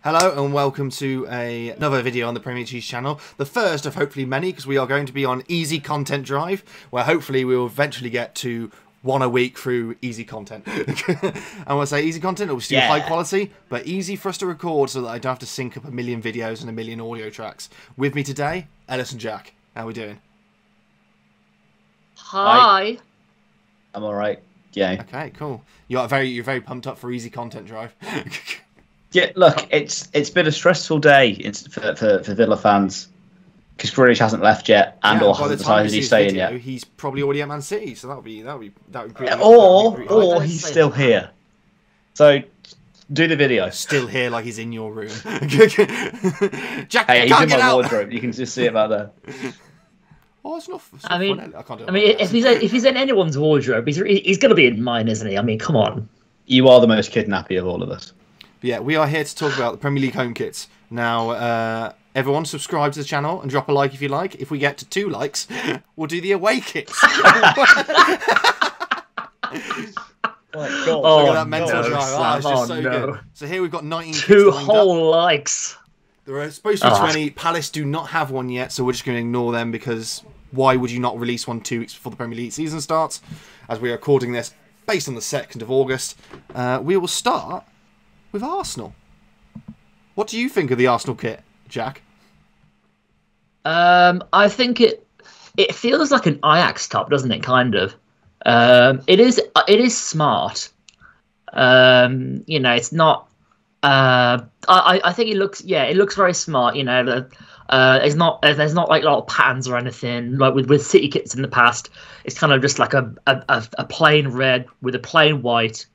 Hello and welcome to another video on the Premier Cheese channel. The first of hopefully many, because we are going to be on easy content drive, where hopefully we will eventually get to one a week through easy content. And when I say easy content, it will still high quality, but easy for us to record so that I don't have to sync up a million videos and a million audio tracks. With me today, Ellis and Jack. How are we doing? Hi. I'm alright. Yeah. Okay, cool. You're very pumped up for easy content drive. Yeah, look, it's been a stressful day for Villa fans because Grealish hasn't left yet, and or hasn't decided he's staying yet. He's probably already at Man City, so that'll be pretty. Or he's still here. So do the video. Still here, like he's in your room. Jack, hey, he's in my wardrobe. You can just see it back there. Oh, it's not. I mean, if he's in anyone's wardrobe, he's going to be in mine, isn't he? I mean, come on. You are the most kidnappy of all of us. Yeah, we are here to talk about the Premier League home kits. Now, everyone subscribe to the channel and drop a like if you like. If we get to 2 likes, we'll do the away kits. Oh, God. Look at that mental drive. Oh, it's just so good. So here we've got 19 kits. 2 whole likes. There are supposed to be 20. Palace do not have one yet, so we're just going to ignore them because why would you not release one 2 weeks before the Premier League season starts? As we are recording this based on the 2nd of August, we will start with Arsenal. What do you think of the Arsenal kit, Jack? I think it feels like an Ajax top, doesn't it? Kind of. It is smart. You know, it's not. I think it looks very smart. You know, there's not like a lot of patterns or anything like with City kits in the past. It's kind of just like a plain red with a plain white.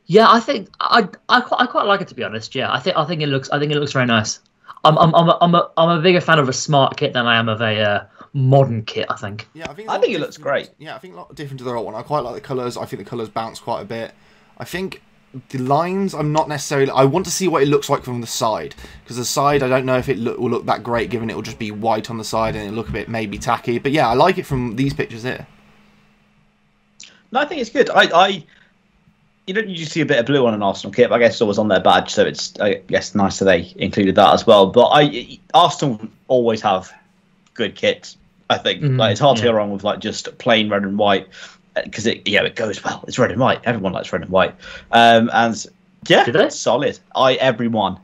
Yeah, I think I quite like it, to be honest. Yeah, I think it looks very nice. I'm a bigger fan of a smart kit than I am of a modern kit. I think. Yeah, I think it looks great. Yeah, I think a lot different to the old one. I quite like the colours. I think the colours bounce quite a bit. I think the lines, I'm not necessarily. I want to see what it looks like from the side, because the side I don't know if it will look that great, given it will just be white on the side and it'll look a bit maybe tacky. But yeah, I like it from these pictures here. No, I think it's good. You don't usually see a bit of blue on an Arsenal kit, but I guess it's always on their badge, so it's, I guess, nice that they included that as well. But Arsenal always have good kits, I think. Like, it's hard to go wrong with like just plain red and white, because it goes well. It's red and white. Everyone likes red and white. And yeah, it's solid. Everyone,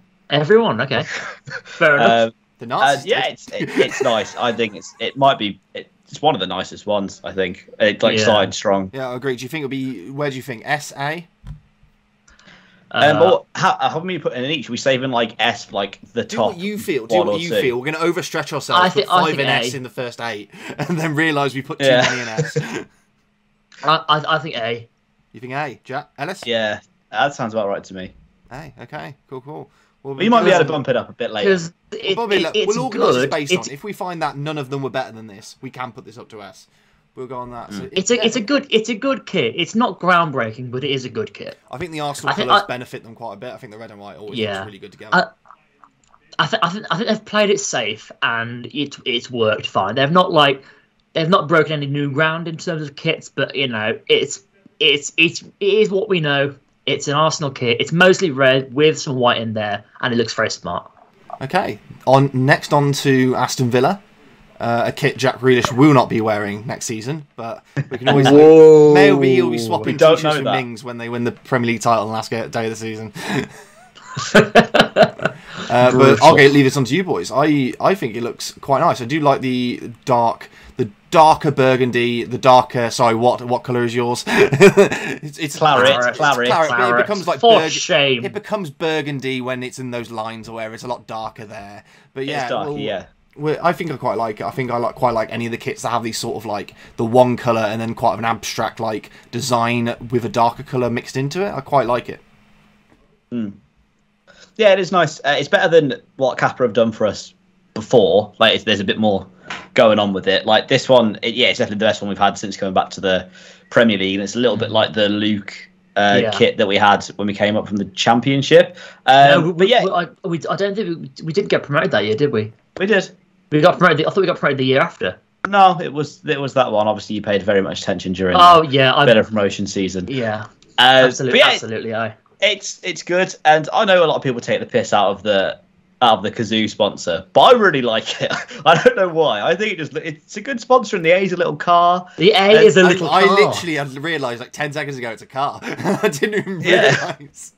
okay. Fair enough. The nice. Yeah, it's nice. I think it's one of the nicest ones, I think. It's like side strong. Yeah, I agree. Do you think it'll be, where do you think? S, A? Or how many put in each? Are we saving like S, like the top? Do what you feel. Do what you feel. We're going to overstretch ourselves, put 5 in S in the first 8, and then realise we put too many in S. I think A. You think A? Jack? Ellis? Yeah, that sounds about right to me. A, okay. Cool. Well, you might be able to bump it up a bit later. We'll organise this based on, if we find that none of them were better than this, we can put this up to S. We'll go on that. So it's a good kit. It's not groundbreaking, but it is a good kit. I think the Arsenal colours benefit them quite a bit. I think the red and white always looks really good together. I think they've played it safe and it's worked fine. They've not broken any new ground in terms of kits, but you know it is what we know. It's an Arsenal kit. It's mostly red with some white in there, and it looks very smart. Okay. Next on to Aston Villa. A kit Jack Grealish will not be wearing next season, but we can always maybe he'll be swapping t-shirts with Mings when they win the Premier League title on the last day of the season. But I'll leave this on to you boys. I think it looks quite nice. I do like the darker burgundy, the darker. Sorry, what colour is yours? it's claret. It becomes like shame. It becomes burgundy when it's in those lines or where it's a lot darker there. But yeah, it's darker, I think I quite like it. I think I quite like any of the kits that have these sort of like the one colour and then quite an abstract like design with a darker colour mixed into it. I quite like it. Yeah, it is nice. It's better than what Kappa have done for us before. Like, there's a bit more going on with it. Like this one, it's definitely the best one we've had since coming back to the Premier League. And it's a little bit like the Luke kit that we had when we came up from the Championship. I don't think we didn't get promoted that year, did we? We did. We got promoted. I thought we got promoted the year after. No, it was that one. Obviously, you paid very much attention during the better promotion season. Yeah, absolutely. It's good, and I know a lot of people take the piss out of the Kazoo sponsor, but I really like it. I don't know why. I think it's a good sponsor, and the A is a little car. The A is a little car. I literally had realised like 10 seconds ago it's a car. I didn't even realise.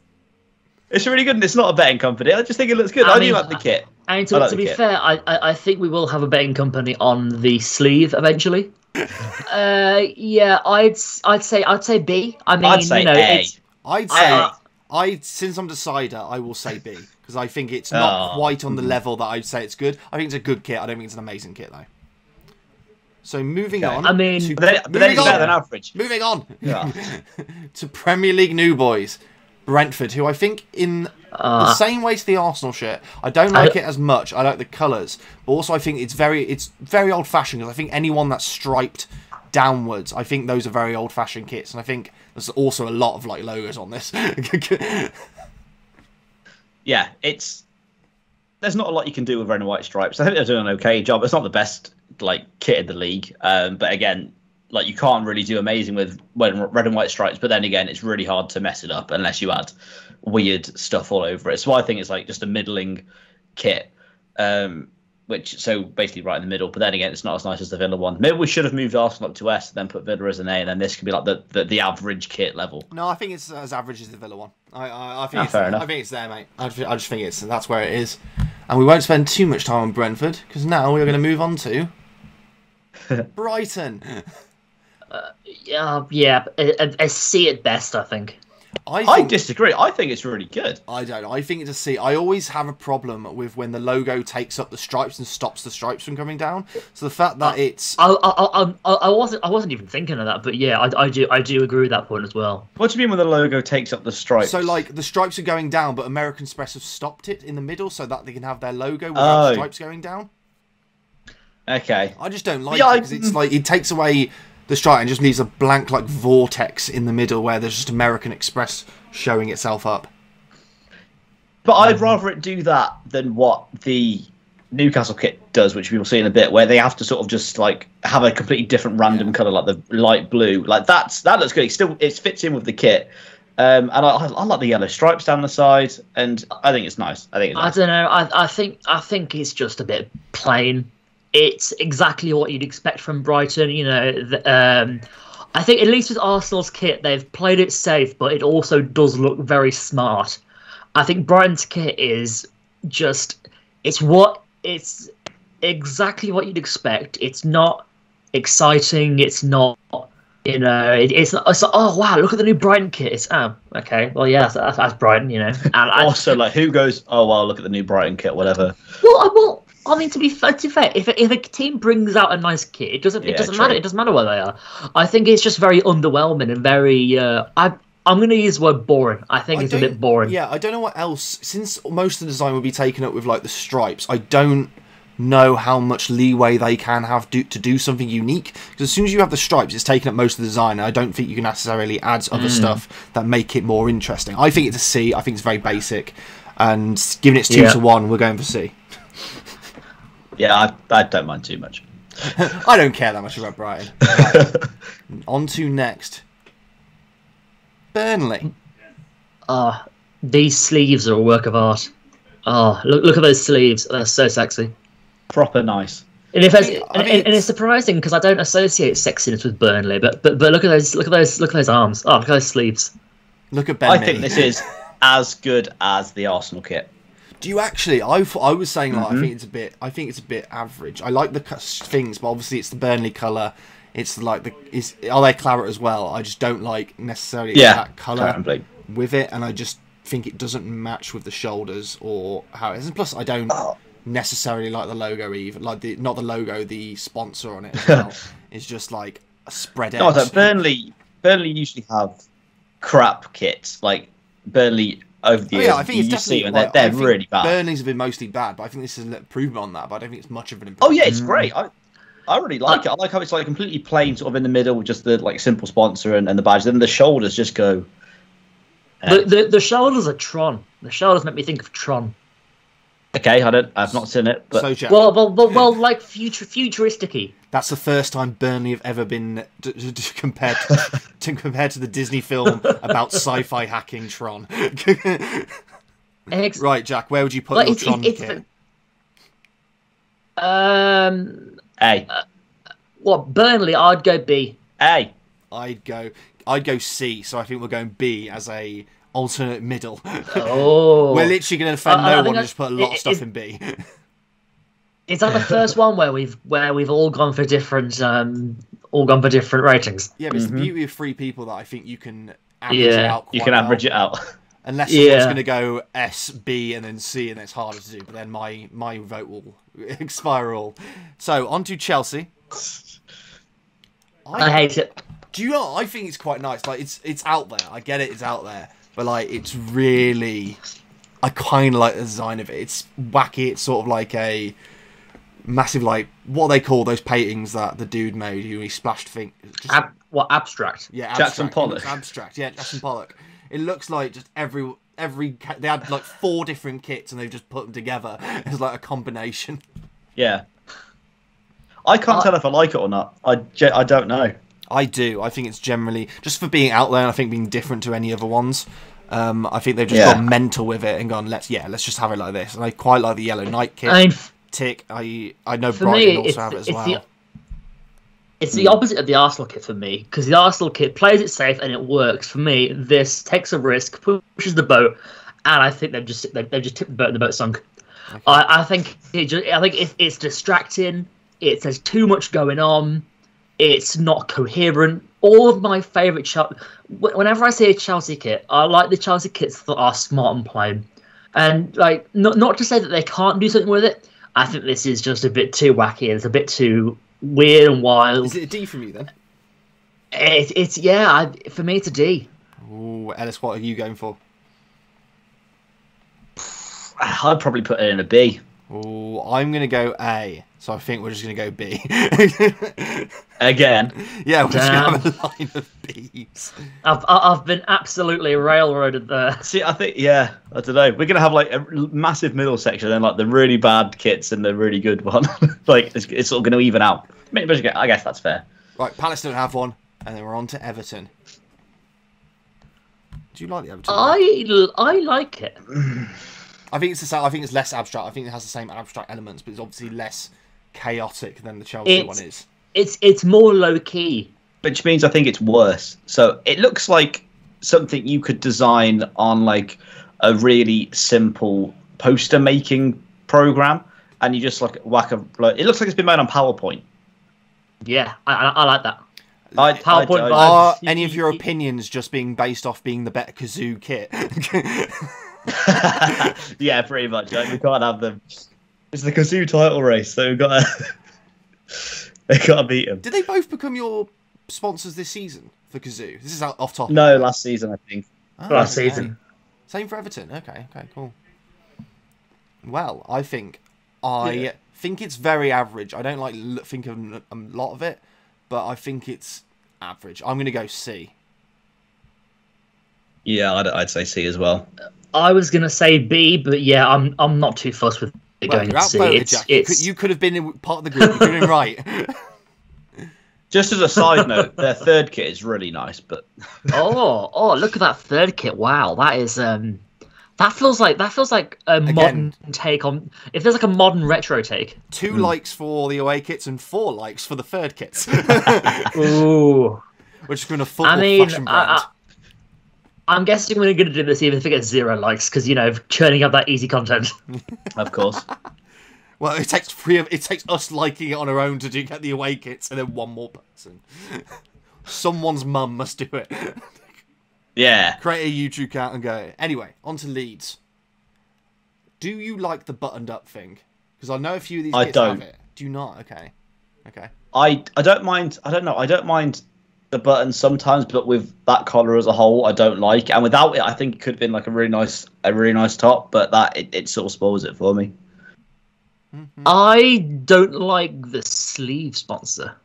It's really good, and it's not a betting company. I just think it looks good. I do like the kit. And to be fair, I think we will have a betting company on the sleeve eventually. Yeah, I'd say B. I mean, I'd say A. I'd say since I'm decider, I will say B because I think it's not quite on the level that I'd say it's good. I think it's a good kit. I don't think it's an amazing kit though. So moving on. I mean, but then it's better than average. Moving on to Premier League new boys, Brentford, who I think in the same way to the Arsenal shirt, I don't like it as much. I like the colours, but also I think it's very old fashioned because I think anyone that's striped downwards, I think those are very old fashioned kits, and I think there's also a lot of like logos on this. Yeah, there's not a lot you can do with red and white stripes. I think they're doing an okay job. It's not the best like kit in the league, but again, like you can't really do amazing with red and white stripes. But then again, it's really hard to mess it up unless you add weird stuff all over it. So I think it's like just a middling kit, so basically right in the middle. But then again, it's not as nice as the Villa one. Maybe we should have moved Arsenal up to S, and then put Villa as an A, and then this could be like the average kit level. No, I think it's as average as the Villa one. I think fair enough. I think it's there, mate. I just think that's where it is, and we won't spend too much time on Brentford because now we're going to move on to Brighton. Yeah, a C at best, I think. I disagree. I think it's really good. I don't know. I think it's a C. I always have a problem with when the logo takes up the stripes and stops the stripes from coming down. So the fact that it's I wasn't even thinking of that, but yeah, I do agree with that point as well. What do you mean when the logo takes up the stripes? So like the stripes are going down, but American Express have stopped it in the middle so that they can have their logo without stripes going down. Okay. I just don't like it because it's like it takes away the stripe and just leaves a blank like vortex in the middle where there's just American Express showing itself up. But I'd rather it do that than what the Newcastle kit does, which we will see in a bit, where they have to sort of just like have a completely different random colour, like the light blue. Like that looks good. It fits in with the kit. And I like the yellow stripes down the side, and I think it's nice. I don't know. I think it's just a bit plain. It's exactly what you'd expect from Brighton. You know, I think at least with Arsenal's kit, they've played it safe, but it also does look very smart. I think Brighton's kit is just it's exactly what you'd expect. It's not exciting. It's not. You know, it's like, oh wow, look at the new Brighton kit. It's okay, well yeah, that's Brighton, you know. And also, like, who goes, oh well, look at the new Brighton kit, whatever. Well, I mean, to be fair, if a team brings out a nice kit, it doesn't matter. It doesn't matter where they are. I think it's just very underwhelming and very. I'm going to use the word boring. I think it's a bit boring. Yeah, I don't know what else. Since most of the design will be taken up with like the stripes, I don't know how much leeway they can have to do something unique, because as soon as you have the stripes, it's taken up most of the design, and I don't think you can necessarily add other stuff that make it more interesting. I think it's a C. I think it's very basic, and given it's 2-1, we're going for C. Yeah, I don't mind too much. I don't care that much about Brighton. Right. On to next, Burnley. These sleeves are a work of art. Look at those sleeves. They're so sexy. Proper nice. And it's surprising because I don't associate sexiness with Burnley, but look at those arms. Oh, look at those sleeves. Look at Ben. I think this is as good as the Arsenal kit. Do you actually? I was saying like I think it's a bit average. I like the things, but obviously it's the Burnley colour. It's like are they claret as well? I just don't like necessarily that colour with it, and I just think it doesn't match with the shoulders or how it is. And plus, I don't necessarily like the logo either. Like not the logo, the sponsor on it as well. It's just like a spread edge. No, so Burnley usually have crap kits. Like Burnley over the years, I think it's definitely, and they're really bad. Burnley's have been mostly bad, but I think this is an improvement on that. But I don't think it's much of an improvement. Oh yeah, it's great. I really like it. I like how it's like completely plain, sort of in the middle, with just the like simple sponsor and the badge. Then the shoulders just go. The shoulders are Tron. The shoulders make me think of Tron. Okay, I've not seen it, but So, Jack, Well, like futuristic-y. that's the first time Burnley have ever been compared to the Disney film about sci-fi hacking Tron. Right, Jack, where would you put your Tron kit? A. What, Burnley? I'd go B. A. I'd go C. So I think we're going B as a alternate middle. Oh, We're literally going to offend no one and just put a lot of stuff in B. Is that the first one where we've all gone for different ratings? Yeah, but it's the beauty of three people that I think you can average it out. You can average it out. Unless someone's going to go S, B, and then C, and it's harder to do. But then my vote will expire all. So, on to Chelsea. I hate it. Do you know, I think it's quite nice. Like, it's out there. I get it, it's out there. But, like, it's really... I kind of like the design of it. It's wacky. It's sort of like a massive, like... What they call those paintings that the dude made who he splashed things... Abstract? Yeah, abstract. Jackson Pollock. Abstract, yeah, Jackson Pollock. It looks like just every they had like 4 different kits and they've just put them together as like a combination. Yeah. I can't tell if I like it or not. I don't know. I do. I think it's generally just for being out there and I think being different to any other ones. I think they've just gone mental with it and gone, let's just have it like this. And I quite like the yellow night kit. Tick. I know Brighton also have it as well. It's the opposite of the Arsenal kit for me, because the Arsenal kit plays it safe and it works. For me, this takes a risk, pushes the boat, and I think they've just tipped the boat and the boat sunk. Okay. I think it's distracting. There's too much going on. It's not coherent. All of my favourite whenever I see a Chelsea kit, I like the Chelsea kits that are smart and plain. And like, not to say that they can't do something with it. I think this is just a bit too wacky. It's a bit too weird and wild. Is it a D from you then? For me it's a D. Ooh, Ellis, what are you going for? I'd probably put it in a B. Ooh, I'm going to go A. So I think we're just going to go B. Again. Yeah, we're just going to have a line of Bs. I've been absolutely railroaded there. See, I think, I don't know. We're going to have like a massive middle section and like the really bad kits and the really good one. Like, it's sort of going to even out. I guess that's fair. Right, Palace don't have one. And then we're on to Everton. Do you like the Everton? I like it. I think it's less abstract. I think it has the same abstract elements, but it's obviously less chaotic than the Chelsea one is. It's more low key, which means I think it's worse. So it looks like something you could design on like a really simple poster making program, and you just like whack a. Like, it looks like it's been made on PowerPoint. Yeah, I like that. PowerPoint. Are any of your opinions just being based off being the better Kazoo kit? Yeah, pretty much. Like, we can't have them. It's the Kazoo title race, so we've got to beat them. Did they both become your sponsors this season for Kazoo? This is off topic. No, last season I think. Last season. Same for Everton. Okay, cool. Well, I think it's very average. I don't think of a lot of it, but I think it's average. I'm going to go C. Yeah, I'd say C as well. I was going to say B, but yeah, I'm not too fussed with it going to C. You could have been part of the group. You could have been right. Just as a side note, their third kit is really nice, but oh, look at that third kit! Wow, that is that feels like a modern take on. If there's like a modern retro take. 2 likes for the away kits and 4 likes for the third kits. Ooh, we're just going to fashion brand. I'm guessing we're going to do this even if it gets 0 likes because churning up that easy content. Of course. Well, it takes us liking it on our own to get the away kits, and then one more person. Someone's mum must do it. Yeah. Create a YouTube account and go. Anyway, on to Leeds. Do you like the buttoned up thing? Because I know a few of these kits have it. Do you not? Okay. I don't mind. I don't know. I don't mind the buttons sometimes, but with that collar as a whole, I don't like. And without it, I think it could have been like a really nice top, but that it sort of spoils it for me. I don't like the sleeve sponsor.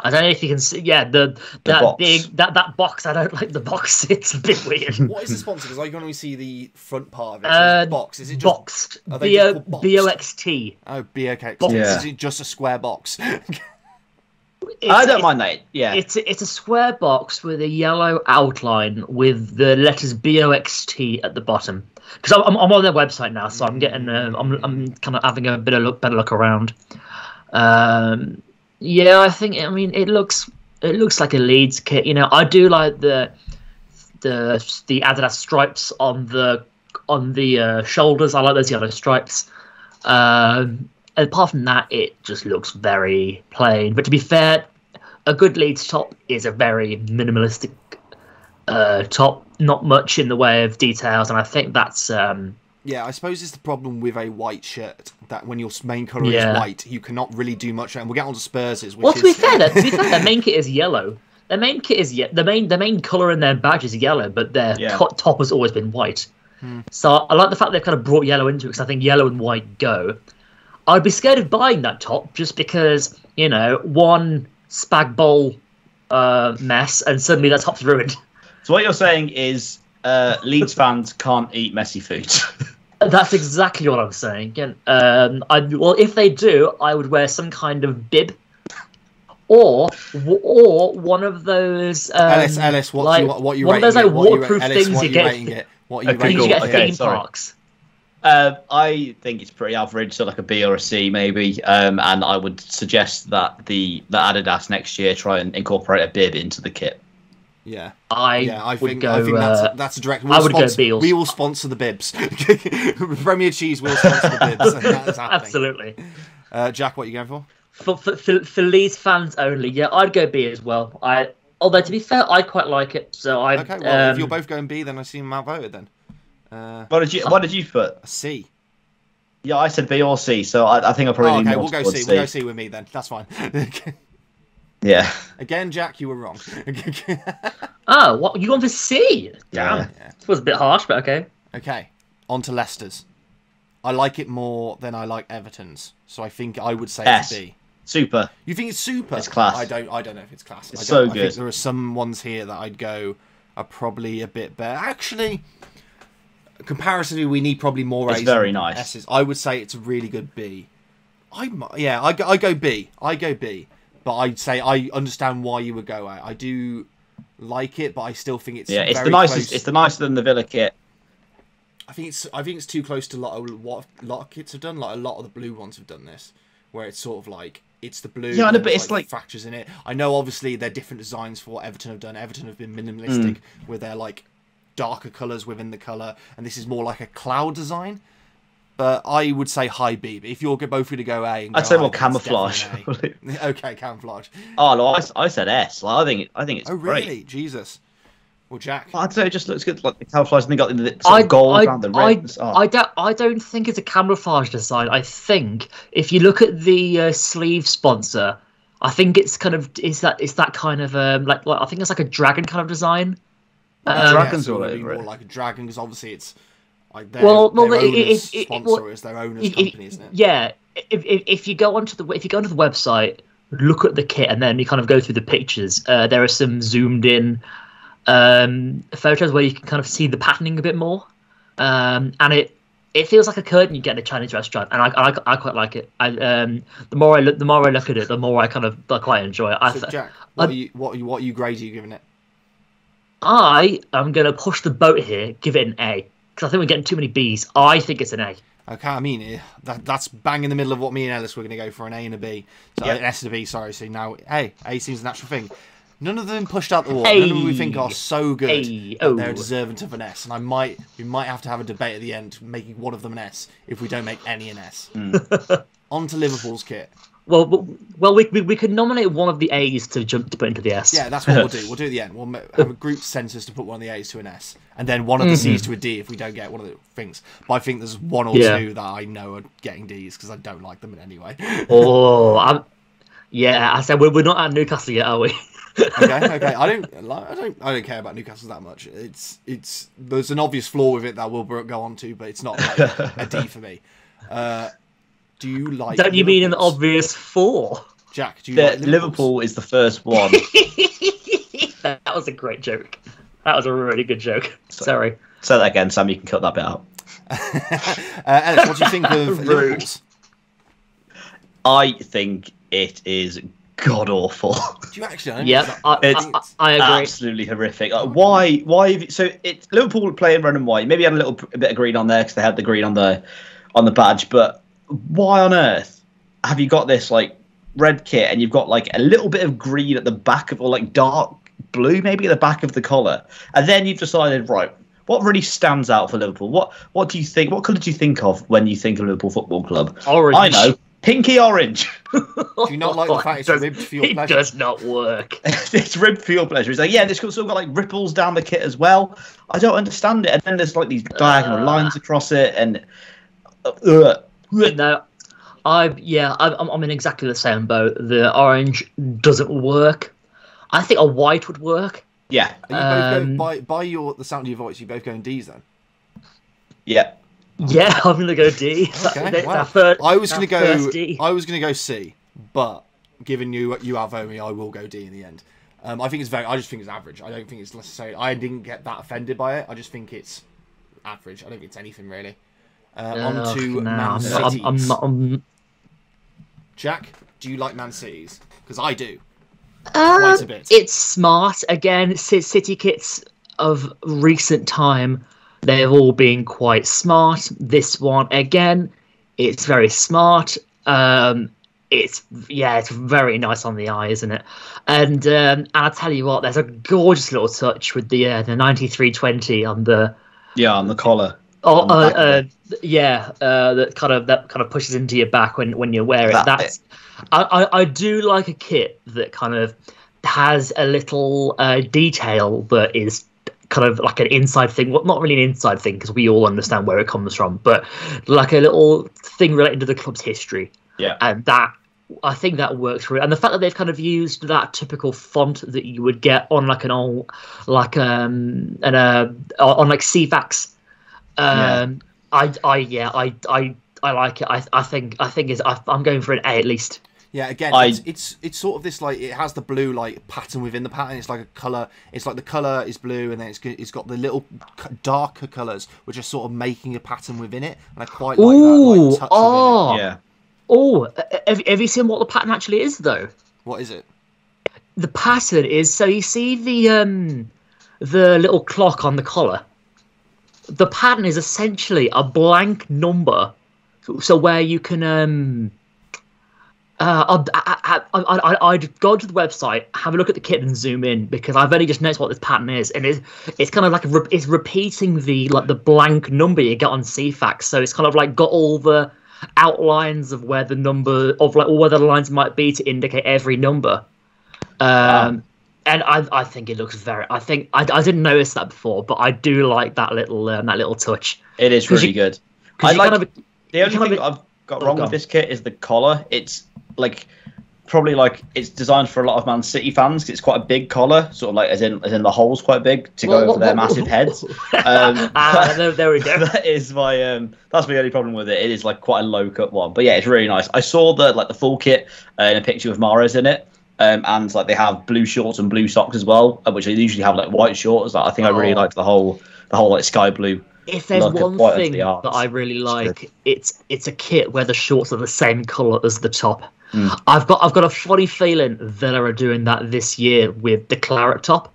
I don't know if you can see. Yeah, that box. big that box. I don't like the box. It's a bit weird. What is the sponsor? Because I can only see the front part of it. So it's box. Is it just boxed? BOXT. Oh, BOXT. Yeah. Is it just a square box? I don't mind that. Yeah, it's a square box with a yellow outline with the letters BOXT at the bottom. Because I'm on their website now, so I'm getting I'm kind of having a better look around. Yeah, I think it looks like a Leeds kit. You know, I do like the Adidas stripes on the shoulders. I like those yellow stripes. Apart from that, it just looks very plain. But to be fair, a good Leeds top is a very minimalistic top. Not much in the way of details, and I think that's... Yeah, I suppose it's the problem with a white shirt, that when your main colour is white, you cannot really do much. And we'll get on to Spurs'. To be fair, their main kit is yellow. Their main kit is the main colour in their badge is yellow, but their top has always been white. So I like the fact they've kind of brought yellow into it, because I think yellow and white go. I'd be scared of buying that top just because, you know, one spag bowl mess and suddenly that top's ruined. So what you're saying is Leeds fans can't eat messy food. That's exactly what I'm saying. Well, if they do, I would wear some kind of bib, or one of those. Ellis, what you one of those like waterproof things you get. What are you Things you rating get it? at theme parks. I think it's pretty average, so like a B or a C maybe. And I would suggest that the Adidas next year try and incorporate a bib into the kit. Yeah, I think go, that's a direct. I would go Beals. We will sponsor the bibs. Premier Cheese will sponsor the bibs. And that is happening. Absolutely. Jack, what are you going for? For Leeds fans only, yeah, I'd go B as well. Although to be fair, I quite like it. So okay. Well, if you're both going B, then I seem outvoted then. What did you put? A C. Yeah, I said B or C, so I think I'll probably. Okay, we'll go C. We'll go C with me then. That's fine. Yeah. Again, Jack, you were wrong. Oh, what, you gone for C? Damn. Yeah. It was a bit harsh, but okay. Okay, on to Leicester's. I like it more than I like Everton's, so I think I would say it's B. Super. You think it's super? It's class. I don't know if it's class. It's so good. I think there are some ones here that I'd go are probably a bit better. Actually, comparatively, we need probably more A's. It's very nice. S's. I would say it's a really good B. I go B. I go B. But I'd say I understand why you would go A. I do like it, but I still think it's it's very the nicest. close. It's the nicer than the Villa kit. I think it's too close to what a lot of kits have done. Like a lot of the blue ones have done this, where it's sort of like it's the blue. Yeah, but it's like fractures in it. I know obviously they're different designs for what Everton have done. Everton have been minimalistic with their like darker colours within the colour, and this is more like a cloud design. But I would say high B. But if you're both going to go A, I'd say more camouflage. Okay, camouflage. Oh no, I said S. Like, I think it's really? great. Jesus. Well, Jack. I'd say it just looks good, like the camouflage, and they got the sort of gold around the red. I don't think it's a camouflage design. I think if you look at the sleeve sponsor, I think it's kind of it's that kind of like I think it's like a dragon kind of design. Dragons all over more it. like a dragon because obviously it's like their sponsor is their owner's company, isn't it? Yeah. If you go onto the website, look at the kit, and then you kind of go through the pictures. There are some zoomed in photos where you can kind of see the patterning a bit more, and it feels like a curtain you get in a Chinese restaurant, and I quite like it. The more I look at it, the more I quite enjoy it. So Jack, what you grade are you giving it? I am going to push the boat here, give it an A, because I think we're getting too many Bs. I think it's an A. Okay, I mean, that's bang in the middle of what me and Ellis were going to go for, an A and a B. So an S and a B, sorry. So now, hey, A seems a natural thing. None of them pushed out the wall. None of them we think are so good that they're deserving of an S. And we might have to have a debate at the end, making one of them an S, if we don't make any an S. On to Liverpool's kit. Well, we could nominate one of the A's to put into the S. Yeah, that's what we'll do. We'll do it at the end. We'll have a group census to put one of the A's to an S, and then one of the C's to a D if we don't get one of the things. But I think there's one or two that I know are getting D's because I don't like them in any way. I said we're not at Newcastle yet, are we? Okay. I don't care about Newcastle that much. It's there's an obvious flaw with it that we'll go on to, but it's not like a D for me. Do you like? Don't you mean an obvious 4? Jack, do you like Liverpool is the first one. That was a great joke. That was a really good joke. Sorry. Say that again, Sam. You can cut that bit out. Ellis, what do you think of Liverpool's? I think it is god awful. Do you actually? Yeah, I agree. Absolutely horrific. Why? So Liverpool playing red and white. Maybe had a bit of green on there because they had the green on the badge. But why on earth have you got this like red kit and you've got like a little bit of green at the back of, or like dark blue maybe at the back of the collar, and then you've decided, right, what really stands out for Liverpool? What do you think? What colour do you think of when you think of Liverpool Football Club? Orange. I know. Pinky orange. Do you not like the fact it's ribbed for your pleasure? It does not work. It's ribbed for your pleasure. It's like, yeah, this still got like ripples down the kit as well. I don't understand it. And then there's like these diagonal lines across it, and no, I'm in exactly the same boat. The orange doesn't work. I think a white would work. Yeah. Are you both by the sound of your voice, you both going D's then? Yeah. Yeah, I'm gonna go D. Okay, wow. I was gonna go C, but given you have Omi, I will go D in the end. I just think it's average. I don't think it's necessarily. I didn't get that offended by it. I just think it's average. I don't think it's anything really. On to Man City's. Jack, do you like Man City's? Because I do. Quite a bit. It's smart. Again, City kits of recent time, they've all been quite smart. This one, again, it's very smart. It's very nice on the eye, isn't it? And I'll tell you what, there's a gorgeous little touch with the 9320 on the collar. That kind of pushes into your back when you wear it. I do like a kit that kind of has a little detail that is kind of like an inside thing. Well, not really an inside thing because we all understand where it comes from, but like a little thing related to the club's history. Yeah, and that I think that works for it. And the fact that they've kind of used that typical font that you would get on like an old on like CFAX. I like it. I think I'm going for an A at least. Yeah, again, it's sort of this like it has the blue like pattern within the pattern. It's like a color. It's like the color is blue, and then it's got the little darker colors which are sort of making a pattern within it. And I quite like that touch within it. Yeah. Oh, have you seen what the pattern actually is though? What is it? The pattern is, so you see the little clock on the collar. The pattern is essentially a blank number, so where you can I'd go to the website, have a look at the kit, and zoom in because I've only just noticed what this pattern is, and it's kind of like it's repeating the blank number you get on CFAX. So it's kind of like got all the outlines of where the number of like or where the lines might be to indicate every number. And I think it looks very. I think I didn't notice that before, but I do like that little touch. It is really good. I like the only thing I've got wrong with this kit is the collar. It's like probably like it's designed for a lot of Man City fans because it's quite a big collar, sort of like as in the hole's quite big to go over their massive heads. There we go. That is my that's my only problem with it. It is like quite a low cut one, but yeah, it's really nice. I saw the full kit in a picture with Mahrez in it. And like they have blue shorts and blue socks as well, which they usually have like white shorts. Like, I think I really liked the whole like sky blue. If there's one thing that I really like, it's a kit where the shorts are the same colour as the top. I've got a funny feeling Villa are doing that this year with the claret top,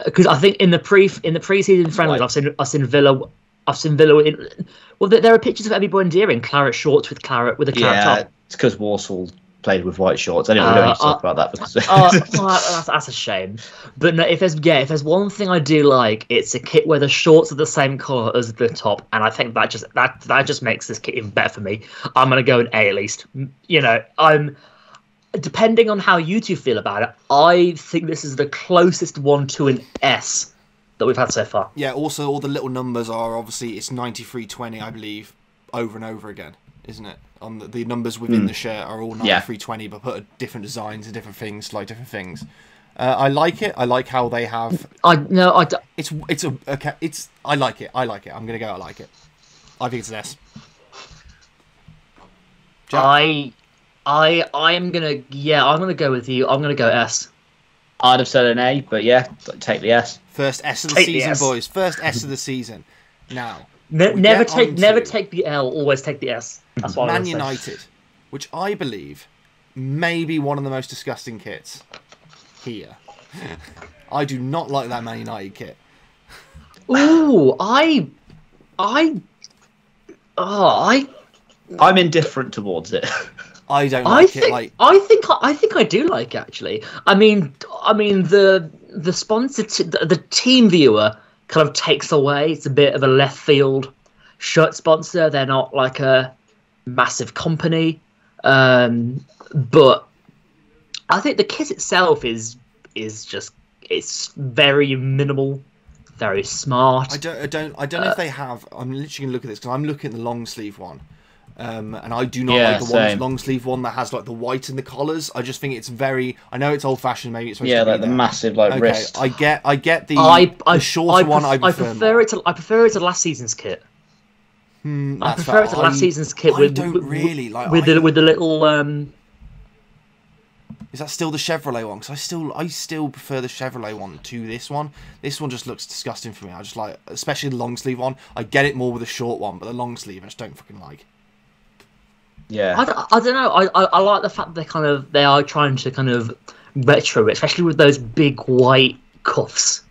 because I think in the pre-season friendlies I've seen Villa. Well, there are pictures of Eddie Buendia in claret shorts with a claret top. It's because Warsaw played with white shorts. Anyway, we don't need to talk about that because that's a shame. But no, if there's one thing I do like, it's a kit where the shorts are the same colour as the top, and I think that just makes this kit even better for me. I'm gonna go an A at least. You know, I'm depending on how you two feel about it. I think this is the closest one to an S that we've had so far. Yeah. Also, all the little numbers are obviously it's 9320, I believe, over and over again, isn't it? On the numbers within the shirt are all 9320, but put different designs and different things, like different things. I like it. I like how they have. I like it. I'm gonna go. I like it. I think it's an S. Jack? I'm gonna go with you. I'm gonna go S. I'd have said an A, but yeah, take the S. First S of the Take the season, S. boys. First S of the season. Now, Never take the L. Always take the S. That's what Man I United, which I believe may be one of the most disgusting kits here. I do not like that Man United kit. Ooh, I'm indifferent towards it. I don't like it. Like, I think I do like it, actually. I mean the sponsor, the team viewer kind of takes away. It's a bit of a left field shirt sponsor. They're not like a massive company, but I think the kit itself is just, it's very minimal, very smart. I don't know if they have. I'm literally gonna look at this because I'm looking at the long sleeve one. And I do not like the long sleeve one that has like the white in the collars. I just think it's very. I know it's old fashioned. Maybe it's supposed to be like the massive wrist. I get the shorter one. I prefer it to last season's kit. I prefer it to last season's kit with the little. Is that still the Chevrolet one? Because I still prefer the Chevrolet one to this one. This one just looks disgusting for me. I just like, especially the long sleeve one. I get it more with the short one, but the long sleeve I just don't fucking like. Yeah, I don't know. I like the fact they are trying to kind of retro it, especially with those big white cuffs.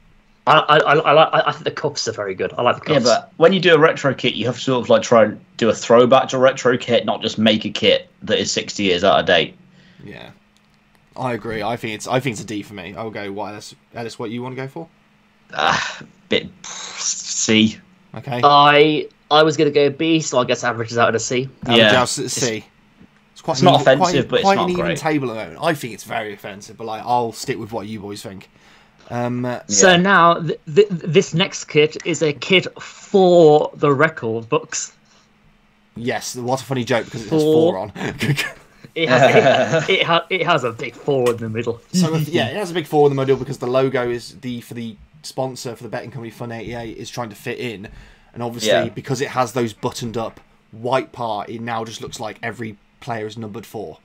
I think the cuffs are very good. I like the cuffs. Yeah, but when you do a retro kit, you have to sort of like try and do a throwback to a retro kit, not just make a kit that is 60 years out of date. Yeah, I agree. I think it's a D for me. I'll go Y. Ellis, what you want to go for? Bit C. Okay. I was going to go B, so I guess averages out at a C. Yeah, C. It's not offensive, but it's not quite an even great. table at the moment. I think it's very offensive, but like I'll stick with what you boys think. So now this next kit is a kit for the record books. Yes, what a funny joke because it has 4 on. It has a big 4 in the middle. So it has a big 4 in the middle because the logo is for the sponsor for the betting company Fun88 is trying to fit in, and obviously because it has those buttoned up white part, it now just looks like every player is numbered 4.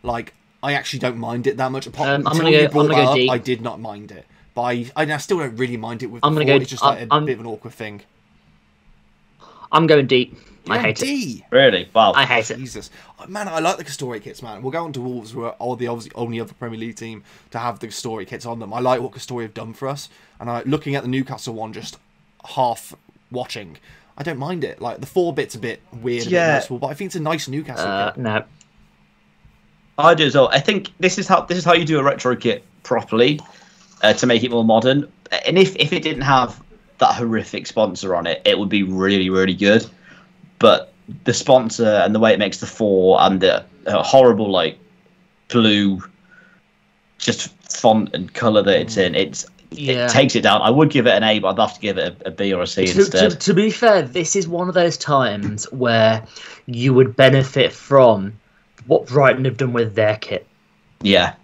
Like I actually don't mind it that much. Until you brought that up, D. I did not mind it, but I still don't really mind it with. It's just like a bit of an awkward thing. I'm going D. I hate D. it. Really? Wow. I hate it. Jesus. Man, I like the Castore kits, man. We'll go on to Wolves, who are the obviously only other Premier League team to have the Castore kits on them. I like what Castore have done for us. And looking at the Newcastle one, just half watching, I don't mind it. Like, the 4 bit's a bit weird, a bit noticeable, but I think it's a nice Newcastle kit. No. I do as well. I think this is how you do a retro kit properly to make it more modern. And if it didn't have that horrific sponsor on it, it would be really, really good. But the sponsor and the way it makes the 4 and the horrible like blue just font and colour that it's in, it takes it down. I would give it an A, but I'd have to give it a B or a C instead. To be fair, this is one of those times where you would benefit from what Brighton have done with their kit. Yeah.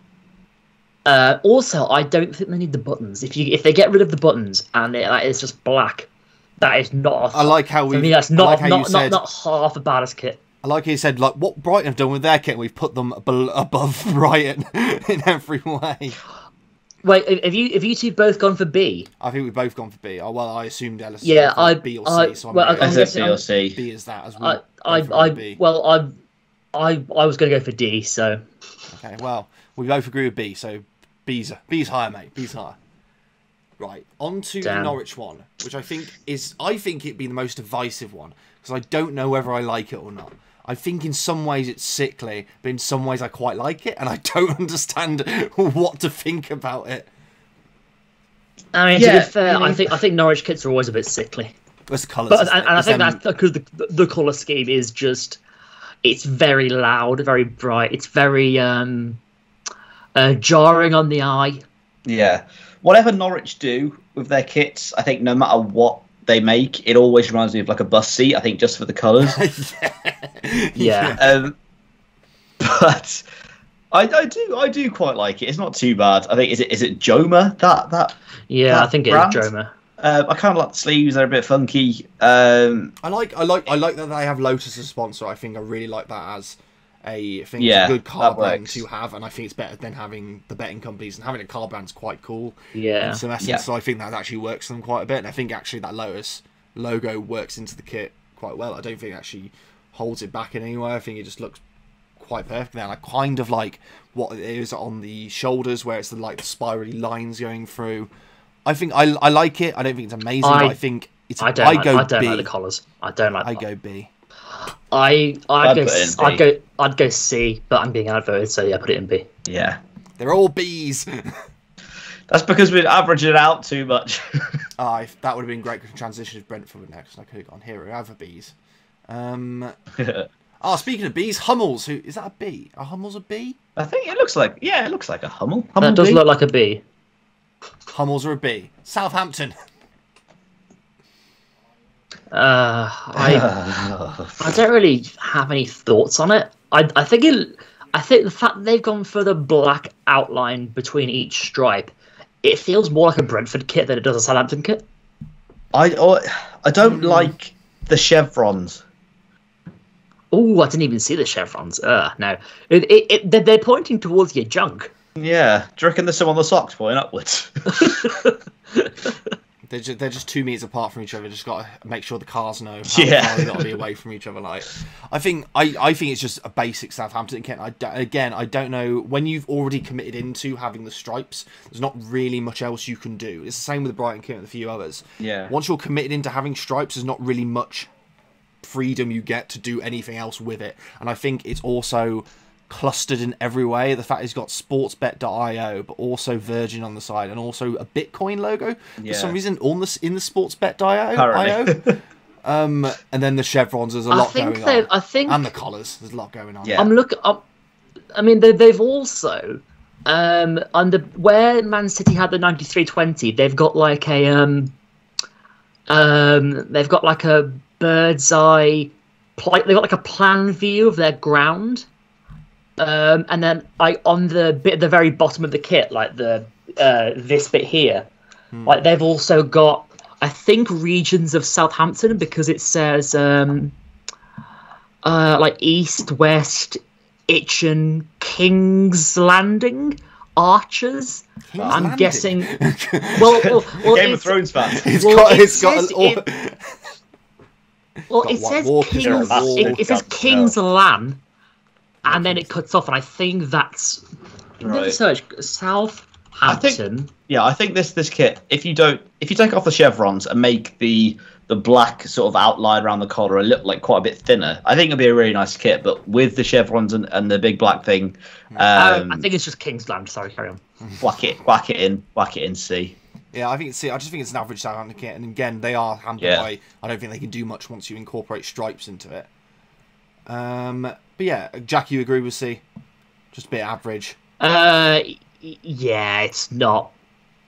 Also, I don't think they need the buttons. If they get rid of the buttons and it's just black, that is not. I like how we. That's not half a badass kit. I like how you said like what Brighton have done with their kit. We've put them above Brighton in every way. Wait, have you two both gone for B? I think we've both gone for B. Oh, well, I assumed Ellis. B or C. So I'm guessing B or C. B is that as well. I was going to go for D. So. Okay, well, we both agree with B. So B's higher, mate. B's higher. Right, on to the Norwich one, which I think it'd be the most divisive one, because I don't know whether I like it or not. I think in some ways it's sickly, but in some ways I quite like it, and I don't understand what to think about it. I mean, to be fair, I think Norwich kits are always a bit sickly. It's the colours, and I think that's because the colour scheme is just, it's very loud, very bright, it's very jarring on the eye. Yeah. Whatever Norwich do with their kits, I think no matter what they make, it always reminds me of like a bus seat, I think, just for the colours. Yeah. But I do quite like it. It's not too bad. I think is it Joma that Yeah, I think brand? It is Joma. I kind of like the sleeves; they're a bit funky. I like that they have Lotus as a sponsor. I think I really like that as a thing. It's a good car that brand works. to have, and I think it's better than having the betting companies, and having a car brand's quite cool. Yeah. In some essence, so I think that actually works for them quite a bit, and I think actually that Lotus logo works into the kit quite well. I don't think it actually holds it back in any way. I think it just looks quite perfect there. And I kind of like what it is on the shoulders, where it's the spirally lines going through. I think I like it. I don't think it's amazing, but I think it's. I don't like the collars. I don't like. I go B. I'd go C, but I'm being outvoted, so yeah, put it in B. Yeah, they're all Bs. That's because we're averaging it out too much. That would have been great to transition to Brentford next. I could have gone hero over Bs. Speaking of Bs, Hummels. Who is that? A B? Are Hummels a B? I think it looks like a Hummel. That does look like a B. Hummels are a B. Southampton. I don't really have any thoughts on it. I think the fact they've gone for the black outline between each stripe, it feels more like a Brentford kit than it does a Southampton kit. I don't like the chevrons. Oh, I didn't even see the chevrons. No, they're pointing towards your junk. Yeah, do you reckon there's some on the socks pointing upwards? They're just 2 meters apart from each other. Just got to make sure the cars know how far they got to be away from each other. I think it's just a basic Southampton kit. I don't know, when you've already committed into having the stripes, there's not really much else you can do. It's the same with the Brighton kit and a few others. Yeah. Once you're committed into having stripes, there's not really much freedom you get to do anything else with it. And I think it's also clustered in every way. The fact it's got sportsbet.io, but also Virgin on the side, and also a Bitcoin logo for some reason in the sportsbet.io. And then the chevrons, there's a lot going on. And the collars, there's a lot going on. Yeah. I mean, they've also under where Man City had the 93-20, they've got like a bird's eye. They've got like a plan view of their ground. And then on the bit at the very bottom of the kit, like this bit here, like they've also got, I think, regions of Southampton, because it says like East, West, Itchen, King's Landing, Archers. I'm guessing. Well, Game of Thrones fans. It says King's Lan. And then it cuts off, and I think that's right. Search Southampton. I think this kit, if you take off the chevrons and make the black sort of outline around the collar look like quite a bit thinner, I think it'd be a really nice kit. But with the chevrons and the big black thing, I think it's just Kingsland. Sorry, carry on. Whack it in C. Yeah, I think it's C. I just think it's an average Southampton kit, and again, they are hampered by. I don't think they can do much once you incorporate stripes into it. But yeah, Jack, you agree with C? Just a bit average. Yeah, it's not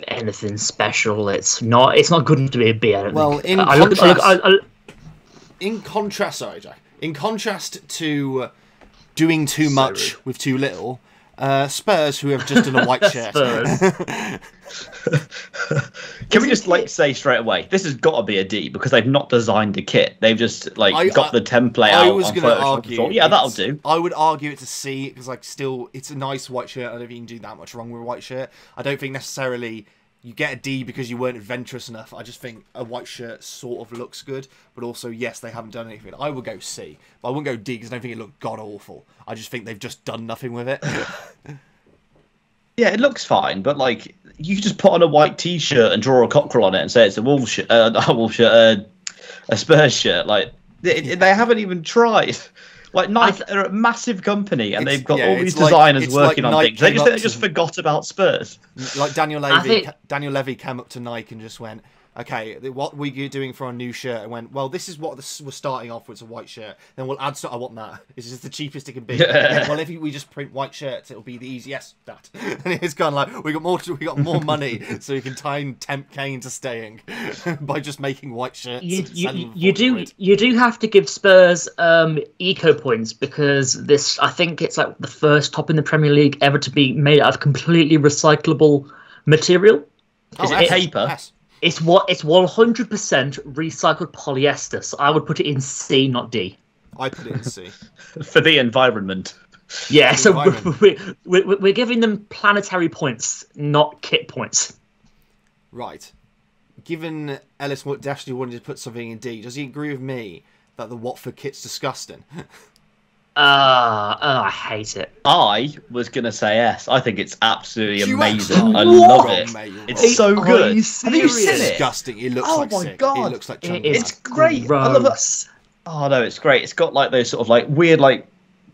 anything special. It's not good enough to be a B. I don't think. In contrast, sorry, Jack. In contrast to doing too much with too little, Spurs, who have just done a white shirt. Can we just say straight away, this has got to be a D, because they've not designed a kit. They've just got the template out. I was going to argue. Yeah, that'll do. I would argue it's a C, because it's a nice white shirt. I don't think you can do that much wrong with a white shirt. I don't think necessarily you get a D because you weren't adventurous enough. I just think a white shirt sort of looks good, but also, yes, they haven't done anything. I would go C, but I wouldn't go D because I don't think it looked god-awful. I just think they've just done nothing with it. Yeah, it looks fine, but you could just put on a white T-shirt and draw a cockerel on it and say it's a Wolves shirt, a Spurs shirt. They haven't even tried. Nike, they're a massive company, and they've got all these designers working on things. They just forgot about Spurs. Like Daniel Levy came up to Nike and just went, okay, what are we doing for our new shirt? And went, well, this is what we're starting off with, a white shirt. Then we'll add, I want that. This is the cheapest it can be. Yeah, well, if we just print white shirts, it'll be the easiest. That. And it's kind of like, we got more money, so we can tempt Kane to staying by just making white shirts. You do have to give Spurs eco points, because I think it's like the first top in the Premier League ever to be made out of completely recyclable material. Is it paper? Yes. It's 100% recycled polyester, so I would put it in C, not D. I put it in C. For the environment. Yeah, so environment. we're giving them planetary points, not kit points. Right. Given Ellis definitely wanted to put something in D, does he agree with me that the Watford kit's disgusting? I hate it. I was going to say S. I think it's absolutely You amazing. actually- I You're love wrong, it. mate, you're It's wrong. so Are good. you Have you seen serious? it? Disgusting. It looks Oh like my sick. God. It looks like It jungle. is It's great. I love it. gross. Oh no, it's great. It's got like those sort of like weird like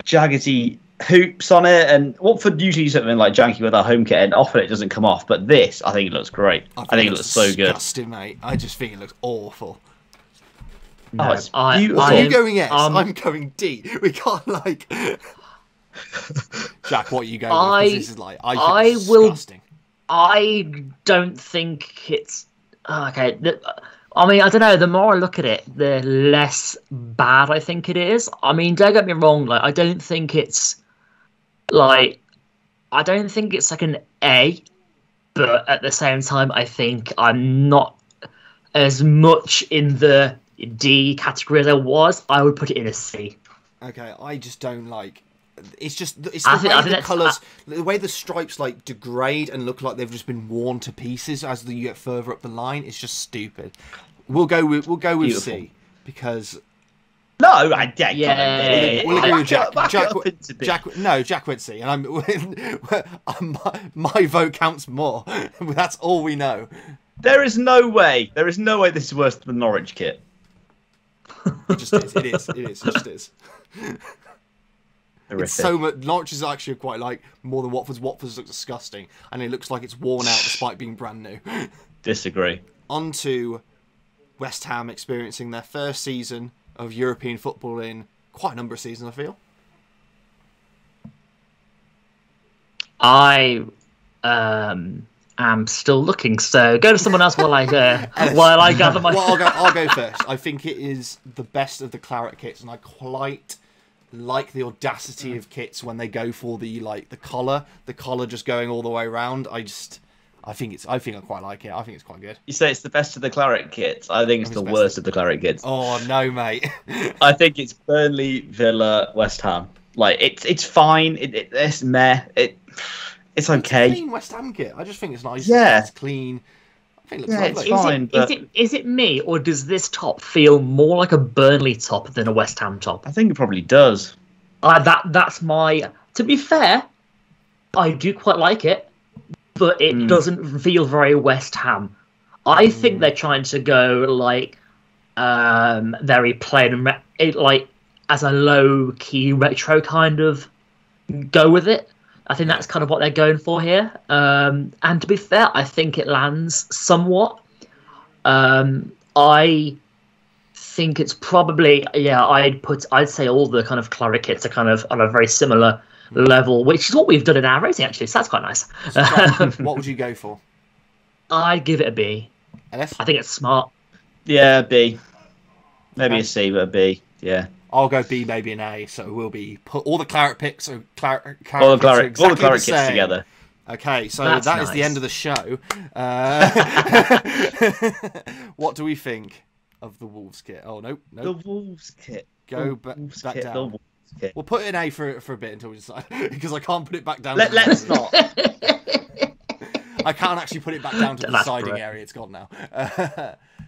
jaggedy hoops on it, and Watford usually use something like janky with our home kit, and often it doesn't come off. But this, I think it looks great. I think it looks so good. Disgusting, mate. I just think it looks awful. No, Oh, it's I- beautiful. Are I you am- going S? um, I'm going D. We can't like. Jack, what are you going with? 'Cause this is like I think it's disgusting. I don't think it's okay. I mean, I don't know. The more I look at it, the less bad I think it is. I mean, don't get me wrong. Like, I don't think it's like an A, but at the same time, I think I'm not as much in the D category as I was. I would put it in a C. Okay, I just don't like. It's the I think way the that's- colours, the way the stripes like degrade and look like they've just been worn to pieces as you get further up the line. It's just stupid. We'll go with Beautiful. C because No, I dare. Yeah. we'll agree with Jack. Jack Went C, and my vote counts more. That's all we know. There is no way. There is no way this is worse than the Norwich kit. It just is. It is. It is. It just is. Horrific. It's so much. Norwich is actually quite like more than Watford's. Watford's looks disgusting, and it looks like it's worn out despite being brand new. Disagree. On to West Ham experiencing their first season of European football in quite a number of seasons, I feel. I am still looking, so go to someone else while I gather my. Well, I'll go first. I think it is the best of the claret kits, and I quite like the audacity of kits when they go for the collar just going all the way around. I think I quite like it. I think it's quite good. You say it's the best of the claret kits. I think it's the worst of the claret kits. Oh no, mate. I think it's Burnley, Villa, West Ham. Like it's fine. It's meh. It's It's a okay. clean West Ham kit. I just think it's nice. Yeah. It's clean. I think it Yeah, looks it's lovely. fine. but Is it me, or does this top feel more like a Burnley top than a West Ham top? I think it probably does. That's my. To be fair, I do quite like it, but it doesn't feel very West Ham. I think they're trying to go like very plain and like as a low key retro kind of go with it. I think that's kind of what they're going for here. And to be fair, I think it lands somewhat. I think it's probably I'd say all the kind of claret kits are kind of on a very similar level, which is what we've done in our rating actually. So that's quite nice. So, Jack, what would you go for? I'd give it a B. Ellis? I think it's smart. Yeah, B. Maybe Okay. a C, but a B. Yeah. I'll go B, maybe an A. So we'll be put all the claret picks. So claret All the picks are claret exactly the kits same. together. Okay, so That's that is the nice. end of the show. What do we think of the Wolves kit? Oh no, The no. Wolves kit. Go The Wolves back kit. down. The Wolves kit. We'll put it in A for a bit until we decide because I can't put it back down. Let's not. I can't actually put it back down to the That's deciding correct. area. It's gone now.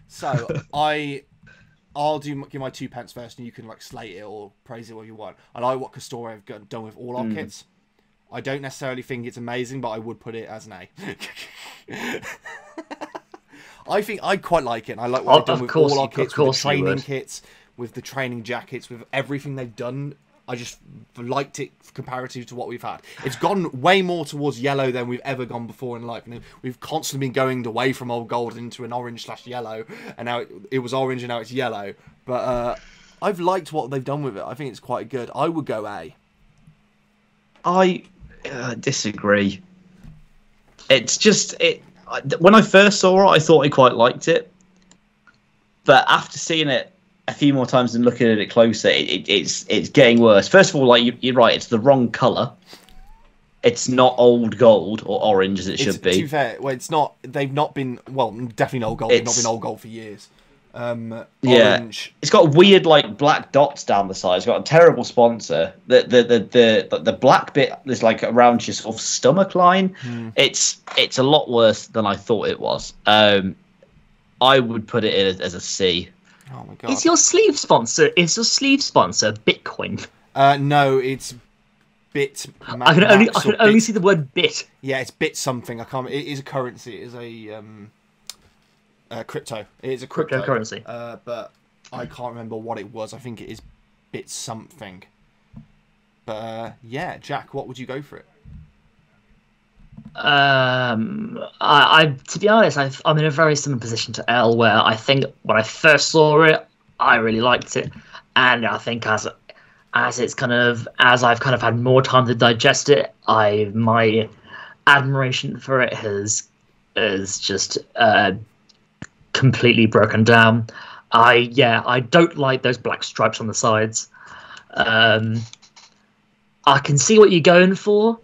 So I'll give my 2 pence first, and you can like slate it or praise it what you want. I like what Castore have done with all our kits. I don't necessarily think it's amazing, but I would put it as an A. I think I quite like it. And I like what they've done with all our kits, with the training kits, with the training jackets, with everything they've done. I just liked it comparative to what we've had. It's gone way more towards yellow than we've ever gone before in life. And we've constantly been going away from old gold into an orange/yellow, and now it was orange and now it's yellow. But I've liked what they've done with it. I think it's quite good. I would go A. I disagree. It's just when I first saw it, I thought I quite liked it, but after seeing it a few more times and looking at it closer, it's getting worse. First of all, like you're right, it's the wrong color. It's not old gold or orange as it should be. To be fair, well, it's not. They've not been. Well, definitely not old gold. They've not been old gold for years. orange. It's got weird like black dots down the side. It's got a terrible sponsor. The black bit is like around your sort of stomach line. It's a lot worse than I thought it was. I would put it in as a C. Oh my god! Is your sleeve sponsor Bitcoin? No, it's Bit. I can only see the word bit. Yeah, it's Bit something. I can't. It is a currency. It is a crypto. It is a Cryptocurrency. But I can't remember what it was. I think it is Bit something. But yeah, Jack, what would you go for it? I to be honest, I'm in a very similar position to Elle, where I think when I first saw it, I really liked it, and I think as I've kind of had more time to digest it, my admiration for it has just completely broken down. I don't like those black stripes on the sides. I can see what you're going for,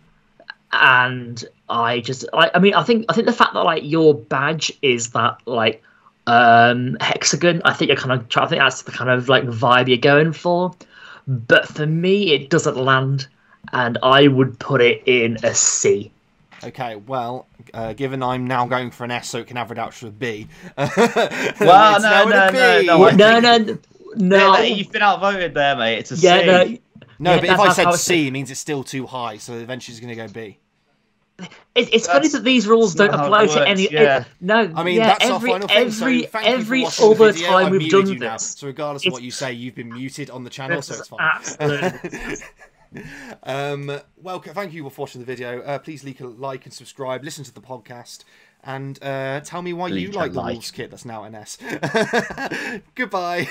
and I think the fact that like your badge is that like hexagon, I think that's the kind of like vibe you're going for. But for me, it doesn't land, and I would put it in a C. Okay, well, given I'm now going for an S, so it can average out to a B. Well, no. You've been outvoted there, mate. It's a C. No, but if I said C, it means it's still too high, so eventually it's going to go B. It's funny that these rules don't apply to any. No, I mean that's our final thing. So every other time we've done this. Now. So regardless of what you say, you've been muted on the channel, so it's fine. Absolutely. Well, thank you for watching the video. Please leave a like and subscribe. Listen to the podcast, and tell me why you like the Wolves kit that's now an S. Goodbye.